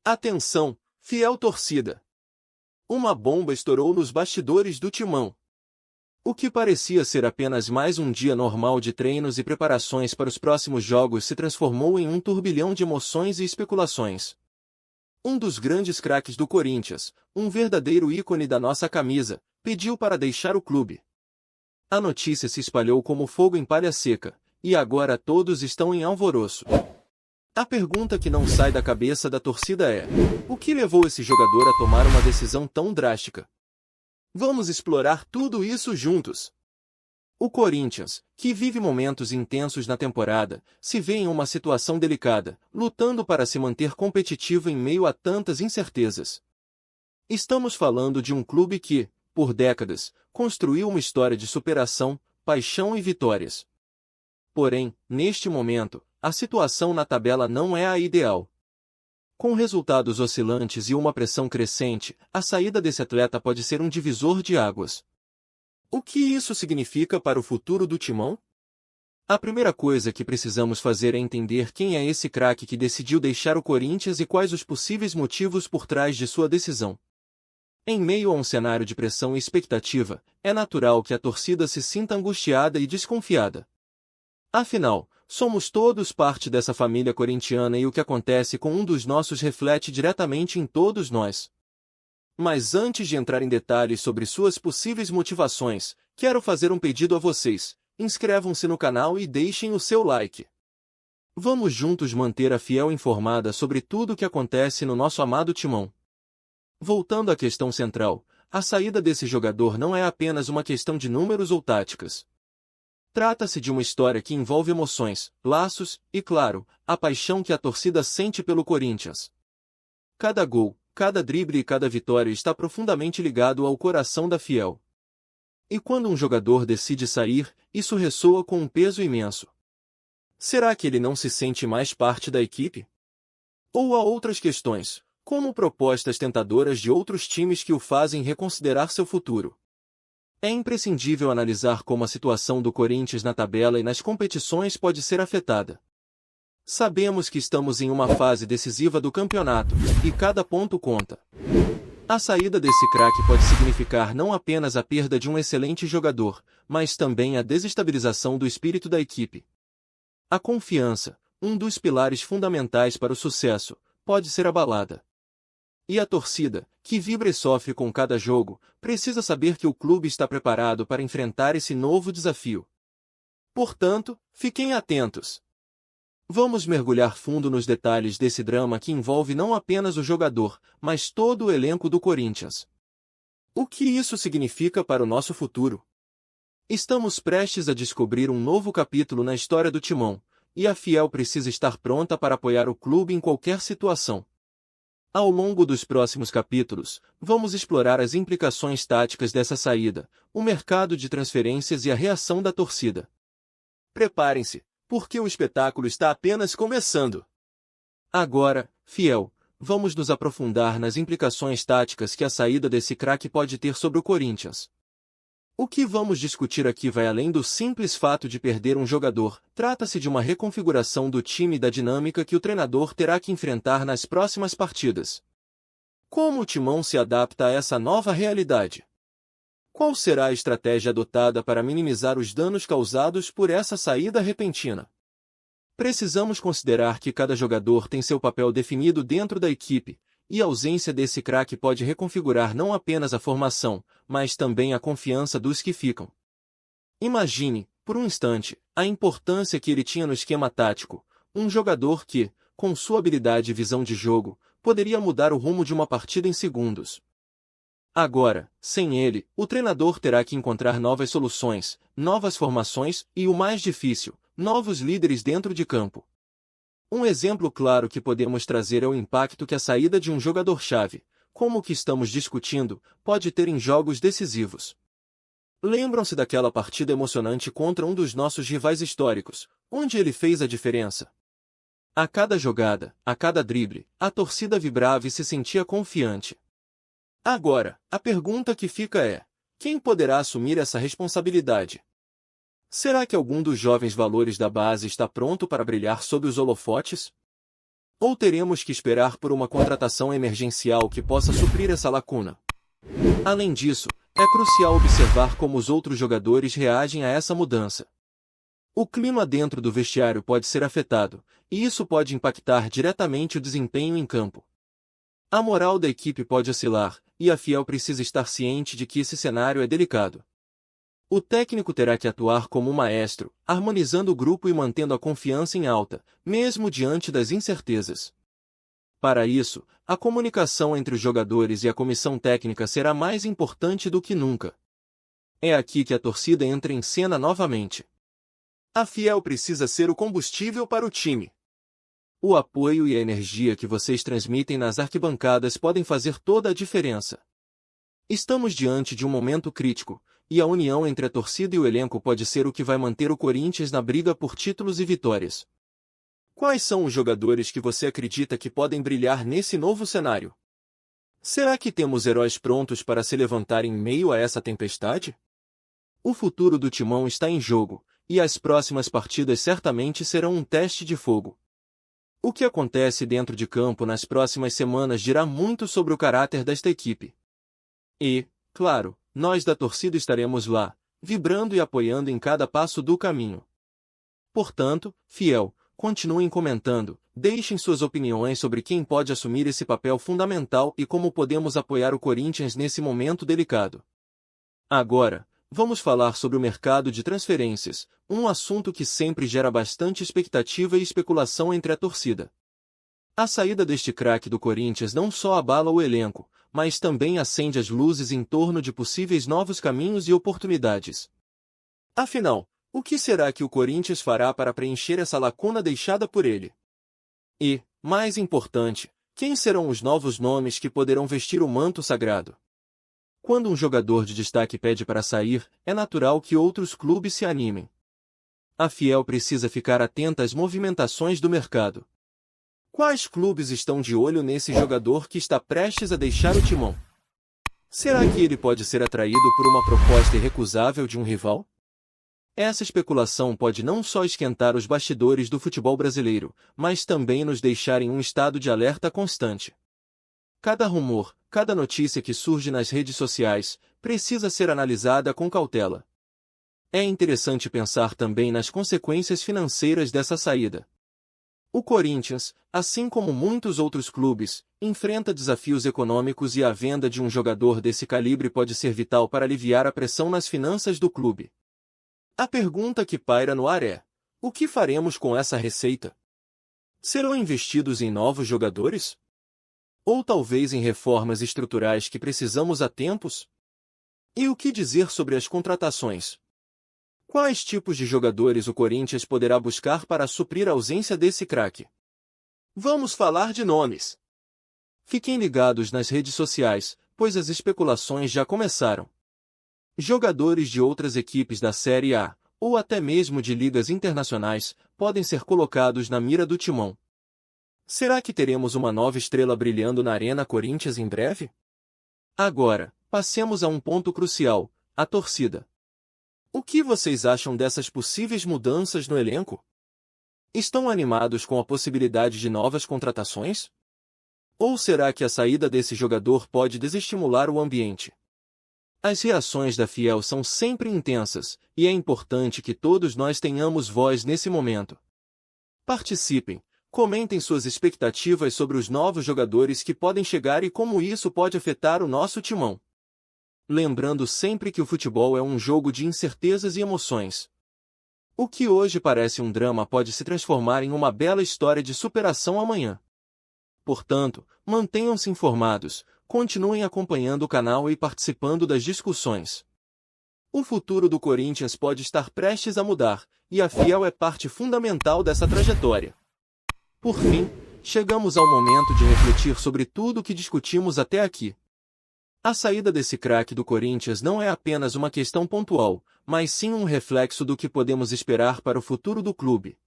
Atenção, fiel torcida! Uma bomba estourou nos bastidores do Timão. O que parecia ser apenas mais um dia normal de treinos e preparações para os próximos jogos se transformou em um turbilhão de emoções e especulações. Um dos grandes craques do Corinthians, um verdadeiro ícone da nossa camisa, pediu para deixar o clube. A notícia se espalhou como fogo em palha seca, e agora todos estão em alvoroço. A pergunta que não sai da cabeça da torcida é: o que levou esse jogador a tomar uma decisão tão drástica? Vamos explorar tudo isso juntos. O Corinthians, que vive momentos intensos na temporada, se vê em uma situação delicada, lutando para se manter competitivo em meio a tantas incertezas. Estamos falando de um clube que, por décadas, construiu uma história de superação, paixão e vitórias. Porém, neste momento, a situação na tabela não é a ideal. Com resultados oscilantes e uma pressão crescente, a saída desse atleta pode ser um divisor de águas. O que isso significa para o futuro do Timão? A primeira coisa que precisamos fazer é entender quem é esse craque que decidiu deixar o Corinthians e quais os possíveis motivos por trás de sua decisão. Em meio a um cenário de pressão e expectativa, é natural que a torcida se sinta angustiada e desconfiada. Afinal, somos todos parte dessa família corintiana e o que acontece com um dos nossos reflete diretamente em todos nós. Mas antes de entrar em detalhes sobre suas possíveis motivações, quero fazer um pedido a vocês: inscrevam-se no canal e deixem o seu like. Vamos juntos manter a fiel informada sobre tudo o que acontece no nosso amado Timão. Voltando à questão central, a saída desse jogador não é apenas uma questão de números ou táticas. Trata-se de uma história que envolve emoções, laços e, claro, a paixão que a torcida sente pelo Corinthians. Cada gol, cada drible e cada vitória está profundamente ligado ao coração da fiel. E quando um jogador decide sair, isso ressoa com um peso imenso. Será que ele não se sente mais parte da equipe? Ou há outras questões, como propostas tentadoras de outros times que o fazem reconsiderar seu futuro? É imprescindível analisar como a situação do Corinthians na tabela e nas competições pode ser afetada. Sabemos que estamos em uma fase decisiva do campeonato, e cada ponto conta. A saída desse craque pode significar não apenas a perda de um excelente jogador, mas também a desestabilização do espírito da equipe. A confiança, um dos pilares fundamentais para o sucesso, pode ser abalada. E a torcida, que vibra e sofre com cada jogo, precisa saber que o clube está preparado para enfrentar esse novo desafio. Portanto, fiquem atentos. Vamos mergulhar fundo nos detalhes desse drama que envolve não apenas o jogador, mas todo o elenco do Corinthians. O que isso significa para o nosso futuro? Estamos prestes a descobrir um novo capítulo na história do Timão, e a fiel precisa estar pronta para apoiar o clube em qualquer situação. Ao longo dos próximos capítulos, vamos explorar as implicações táticas dessa saída, o mercado de transferências e a reação da torcida. Preparem-se, porque o espetáculo está apenas começando. Agora, fiel, vamos nos aprofundar nas implicações táticas que a saída desse craque pode ter sobre o Corinthians. O que vamos discutir aqui vai além do simples fato de perder um jogador. Trata-se de uma reconfiguração do time e da dinâmica que o treinador terá que enfrentar nas próximas partidas. Como o Timão se adapta a essa nova realidade? Qual será a estratégia adotada para minimizar os danos causados por essa saída repentina? Precisamos considerar que cada jogador tem seu papel definido dentro da equipe, e a ausência desse craque pode reconfigurar não apenas a formação, mas também a confiança dos que ficam. Imagine, por um instante, a importância que ele tinha no esquema tático, um jogador que, com sua habilidade e visão de jogo, poderia mudar o rumo de uma partida em segundos. Agora, sem ele, o treinador terá que encontrar novas soluções, novas formações e, o mais difícil, novos líderes dentro de campo. Um exemplo claro que podemos trazer é o impacto que a saída de um jogador-chave, como o que estamos discutindo, pode ter em jogos decisivos. Lembram-se daquela partida emocionante contra um dos nossos rivais históricos, onde ele fez a diferença? A cada jogada, a cada drible, a torcida vibrava e se sentia confiante. Agora, a pergunta que fica é: quem poderá assumir essa responsabilidade? Será que algum dos jovens valores da base está pronto para brilhar sob os holofotes? Ou teremos que esperar por uma contratação emergencial que possa suprir essa lacuna? Além disso, é crucial observar como os outros jogadores reagem a essa mudança. O clima dentro do vestiário pode ser afetado, e isso pode impactar diretamente o desempenho em campo. A moral da equipe pode oscilar, e a Fiel precisa estar ciente de que esse cenário é delicado. O técnico terá que atuar como um maestro, harmonizando o grupo e mantendo a confiança em alta, mesmo diante das incertezas. Para isso, a comunicação entre os jogadores e a comissão técnica será mais importante do que nunca. É aqui que a torcida entra em cena novamente. A Fiel precisa ser o combustível para o time. O apoio e a energia que vocês transmitem nas arquibancadas podem fazer toda a diferença. Estamos diante de um momento crítico, e a união entre a torcida e o elenco pode ser o que vai manter o Corinthians na briga por títulos e vitórias. Quais são os jogadores que você acredita que podem brilhar nesse novo cenário? Será que temos heróis prontos para se levantar em meio a essa tempestade? O futuro do Timão está em jogo, e as próximas partidas certamente serão um teste de fogo. O que acontece dentro de campo nas próximas semanas dirá muito sobre o caráter desta equipe. E, claro, nós da torcida estaremos lá, vibrando e apoiando em cada passo do caminho. Portanto, Fiel, continuem comentando, deixem suas opiniões sobre quem pode assumir esse papel fundamental e como podemos apoiar o Corinthians nesse momento delicado. Agora, vamos falar sobre o mercado de transferências, um assunto que sempre gera bastante expectativa e especulação entre a torcida. A saída deste craque do Corinthians não só abala o elenco, mas também acende as luzes em torno de possíveis novos caminhos e oportunidades. Afinal, o que será que o Corinthians fará para preencher essa lacuna deixada por ele? E, mais importante, quem serão os novos nomes que poderão vestir o manto sagrado? Quando um jogador de destaque pede para sair, é natural que outros clubes se animem. A Fiel precisa ficar atenta às movimentações do mercado. Quais clubes estão de olho nesse jogador que está prestes a deixar o timão? Será que ele pode ser atraído por uma proposta irrecusável de um rival? Essa especulação pode não só esquentar os bastidores do futebol brasileiro, mas também nos deixar em um estado de alerta constante. Cada rumor, cada notícia que surge nas redes sociais, precisa ser analisada com cautela. É interessante pensar também nas consequências financeiras dessa saída. O Corinthians, assim como muitos outros clubes, enfrenta desafios econômicos e a venda de um jogador desse calibre pode ser vital para aliviar a pressão nas finanças do clube. A pergunta que paira no ar é: o que faremos com essa receita? Serão investidos em novos jogadores? Ou talvez em reformas estruturais que precisamos há tempos? E o que dizer sobre as contratações? Quais tipos de jogadores o Corinthians poderá buscar para suprir a ausência desse craque? Vamos falar de nomes. Fiquem ligados nas redes sociais, pois as especulações já começaram. Jogadores de outras equipes da Série A, ou até mesmo de ligas internacionais, podem ser colocados na mira do timão. Será que teremos uma nova estrela brilhando na Arena Corinthians em breve? Agora, passemos a um ponto crucial: a torcida. O que vocês acham dessas possíveis mudanças no elenco? Estão animados com a possibilidade de novas contratações? Ou será que a saída desse jogador pode desestimular o ambiente? As reações da Fiel são sempre intensas, e é importante que todos nós tenhamos voz nesse momento. Participem, comentem suas expectativas sobre os novos jogadores que podem chegar e como isso pode afetar o nosso timão. Lembrando sempre que o futebol é um jogo de incertezas e emoções. O que hoje parece um drama pode se transformar em uma bela história de superação amanhã. Portanto, mantenham-se informados, continuem acompanhando o canal e participando das discussões. O futuro do Corinthians pode estar prestes a mudar, e a Fiel é parte fundamental dessa trajetória. Por fim, chegamos ao momento de refletir sobre tudo o que discutimos até aqui. A saída desse craque do Corinthians não é apenas uma questão pontual, mas sim um reflexo do que podemos esperar para o futuro do clube.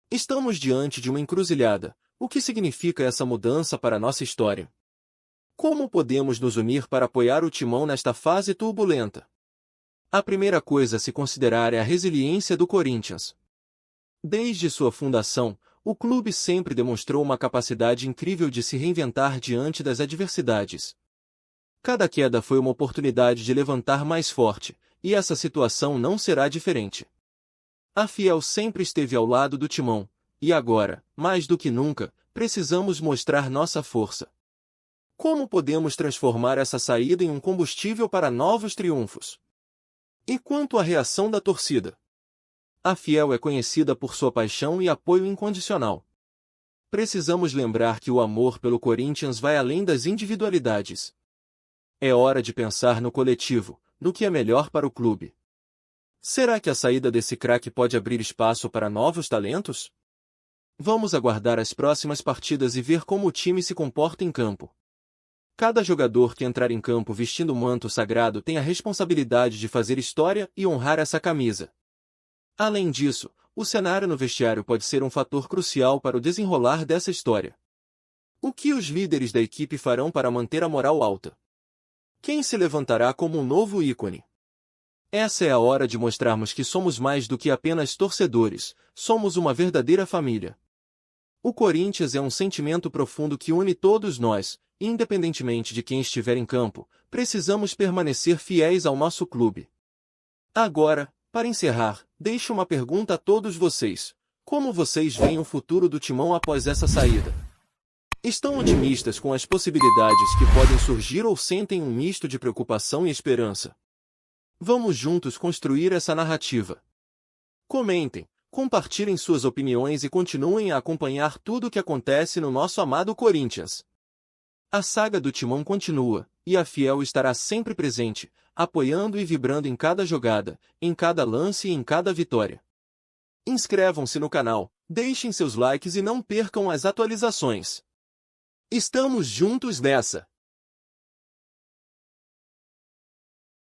Estamos diante de uma encruzilhada. O que significa essa mudança para a nossa história? Como podemos nos unir para apoiar o timão nesta fase turbulenta? A primeira coisa a se considerar é a resiliência do Corinthians. Desde sua fundação, o clube sempre demonstrou uma capacidade incrível de se reinventar diante das adversidades. Cada queda foi uma oportunidade de levantar mais forte, e essa situação não será diferente. A Fiel sempre esteve ao lado do Timão, e agora, mais do que nunca, precisamos mostrar nossa força. Como podemos transformar essa saída em um combustível para novos triunfos? E quanto à reação da torcida? A Fiel é conhecida por sua paixão e apoio incondicional. Precisamos lembrar que o amor pelo Corinthians vai além das individualidades. É hora de pensar no coletivo, no que é melhor para o clube. Será que a saída desse craque pode abrir espaço para novos talentos? Vamos aguardar as próximas partidas e ver como o time se comporta em campo. Cada jogador que entrar em campo vestindo o manto sagrado tem a responsabilidade de fazer história e honrar essa camisa. Além disso, o cenário no vestiário pode ser um fator crucial para o desenrolar dessa história. O que os líderes da equipe farão para manter a moral alta? Quem se levantará como um novo ícone? Essa é a hora de mostrarmos que somos mais do que apenas torcedores, somos uma verdadeira família. O Corinthians é um sentimento profundo que une todos nós. Independentemente de quem estiver em campo, precisamos permanecer fiéis ao nosso clube. Agora, para encerrar, deixo uma pergunta a todos vocês. Como vocês veem o futuro do Timão após essa saída? Estão otimistas com as possibilidades que podem surgir ou sentem um misto de preocupação e esperança? Vamos juntos construir essa narrativa. Comentem, compartilhem suas opiniões e continuem a acompanhar tudo o que acontece no nosso amado Corinthians. A saga do Timão continua, e a Fiel estará sempre presente, apoiando e vibrando em cada jogada, em cada lance e em cada vitória. Inscrevam-se no canal, deixem seus likes e não percam as atualizações. Estamos juntos nessa!